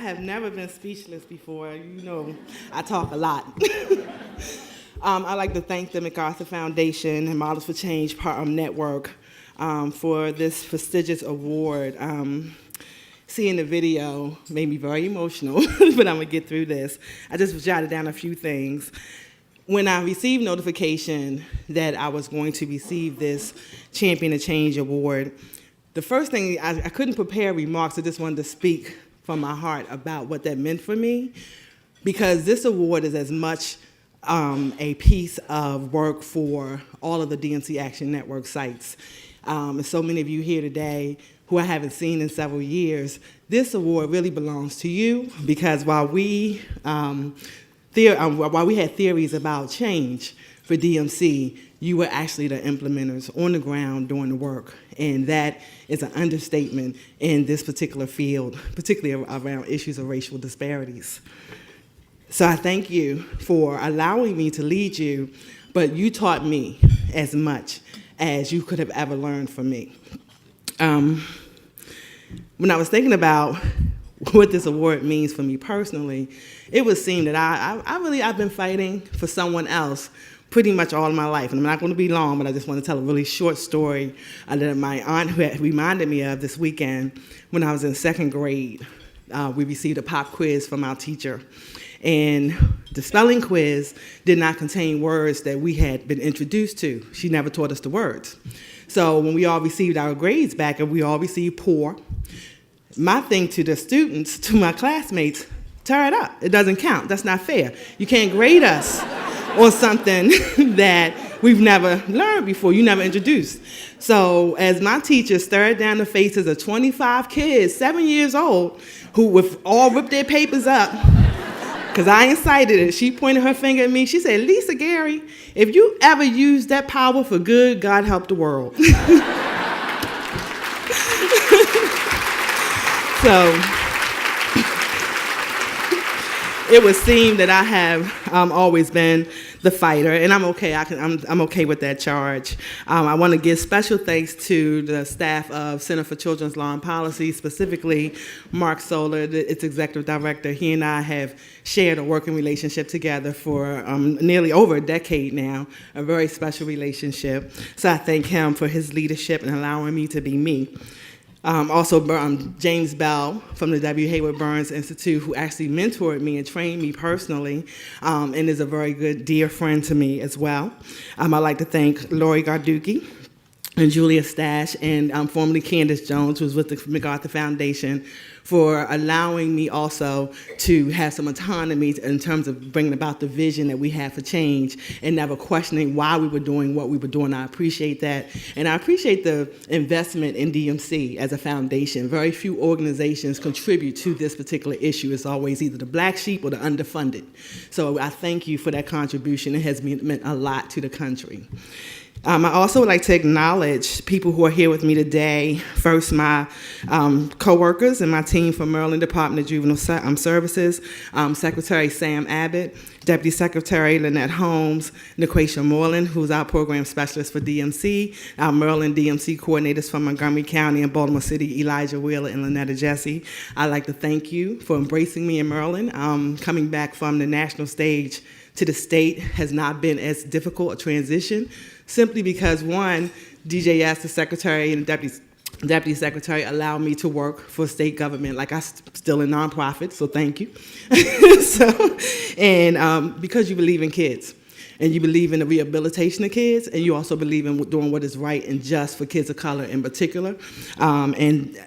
have never been speechless before. You know, I talk a lot. I'd like to thank the MacArthur Foundation and Models for Change Network for this prestigious award. Seeing the video made me very emotional, but I'm gonna get through this. I just jotted down a few things. When I received notification that I was going to receive this Champion of Change award, the first thing, I couldn't prepare remarks, I just wanted to speak from my heart about what that meant for me, because this award is as much a piece of work for all of the DMC Action Network sites. And so many of you here today who I haven't seen in several years, this award really belongs to you, because while we had theories about change for DMC, you were actually the implementers on the ground doing the work. And that is an understatement in this particular field, particularly around issues of racial disparities. So I thank you for allowing me to lead you, but you taught me as much as you could have ever learned from me. When I was thinking about what this award means for me personally, it would seem that I've been fighting for someone else pretty much all of my life. And I'm not going to be long, but I just want to tell a really short story that my aunt had reminded me of this weekend. When I was in second grade, we received a pop quiz from our teacher. And the spelling quiz did not contain words that we had been introduced to. She never taught us the words. So when we all received our grades back, and we all received poor, my thing to the students, to my classmates, tear it up. It doesn't count. That's not fair. You can't grade us on something that we've never learned before, you never introduced. So as my teacher stared down the faces of 25 kids, 7 years old, who would all rip their papers up, because I incited it, she pointed her finger at me. She said, "Lisa Gary, if you ever use that power for good, God help the world." So it would seem that I have always been the fighter, and I'm okay. I'm okay with that charge. I want to give special thanks to the staff of Center for Children's Law and Policy, specifically Mark Solar, its executive director. He and I have shared a working relationship together for nearly over a decade now, a very special relationship. So I thank him for his leadership and allowing me to be me. Also, James Bell from the W. Hayward Burns Institute, who actually mentored me and trained me personally, and is a very good, dear friend to me as well. I'd like to thank Lori Garducci and Julia Stash, and formerly Candace Jones, who was with the MacArthur Foundation, for allowing me also to have some autonomy in terms of bringing about the vision that we have for change and never questioning why we were doing what we were doing. I appreciate that. And I appreciate the investment in DMC as a foundation. Very few organizations contribute to this particular issue. It's always either the black sheep or the underfunded. So I thank you for that contribution. It has meant a lot to the country. I also would like to acknowledge people who are here with me today. First, my coworkers and my team from Maryland Department of Juvenile Services, Secretary Sam Abbott, Deputy Secretary Lynette Holmes, Niquacia Moreland, who's our program specialist for DMC, our Maryland DMC coordinators from Montgomery County and Baltimore City, Elijah Wheeler and Lynetta Jesse. I'd like to thank you for embracing me in Maryland. Coming back from the national stage to the state has not been as difficult a transition, simply because, one, DJS, the secretary and deputy secretary, allowed me to work for state government, like I'm still a nonprofit, so thank you. Because you believe in kids, and you believe in the rehabilitation of kids, and you also believe in doing what is right and just for kids of color in particular. And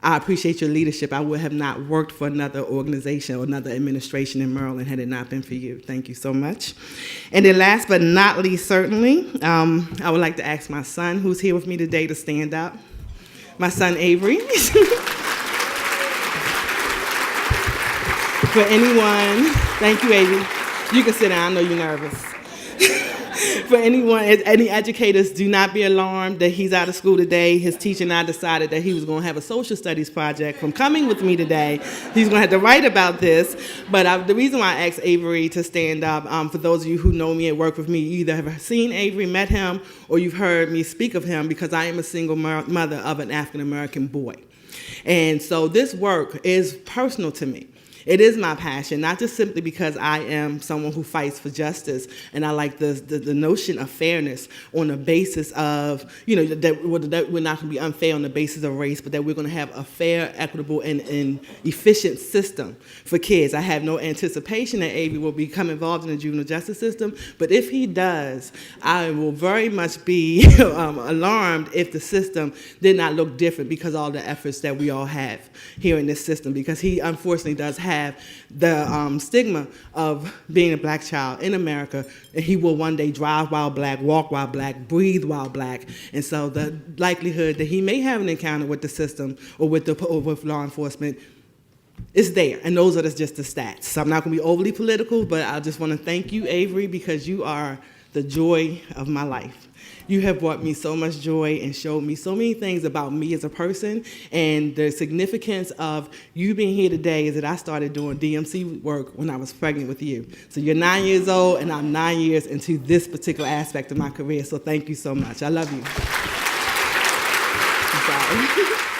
I appreciate your leadership. I would have not worked for another organization or another administration in Maryland had it not been for you. Thank you so much. And then last but not least, certainly, I would like to ask my son, who's here with me today, to stand up. My son, Avery. For anyone, thank you, Avery. You can sit down, I know you're nervous. For anyone, any educators, do not be alarmed that he's out of school today. His teacher and I decided that he was going to have a social studies project from coming with me today. He's going to have to write about this. But the reason why I asked Avery to stand up, for those of you who know me and work with me, you either have seen Avery, met him, or you've heard me speak of him, because I am a single mother of an African-American boy. And so this work is personal to me. It is my passion, not just simply because I am someone who fights for justice, and I like the notion of fairness on the basis of, that we're not going to be unfair on the basis of race, but that we're going to have a fair, equitable, and efficient system for kids. I have no anticipation that Avery will become involved in the juvenile justice system, but if he does, I will very much be alarmed if the system did not look different because of all the efforts that we all have here in this system, because he unfortunately does have the stigma of being a black child in America, and he will one day drive while black, walk while black, breathe while black, and so the likelihood that he may have an encounter with the system or with law enforcement is there, and those are just the stats. So I'm not going to be overly political, but I just want to thank you, Avery, because you are the joy of my life. You have brought me so much joy and showed me so many things about me as a person, and the significance of you being here today is that I started doing DMC work when I was pregnant with you. So you're 9 years old, and I'm 9 years into this particular aspect of my career, so thank you so much. I love you. I'm sorry.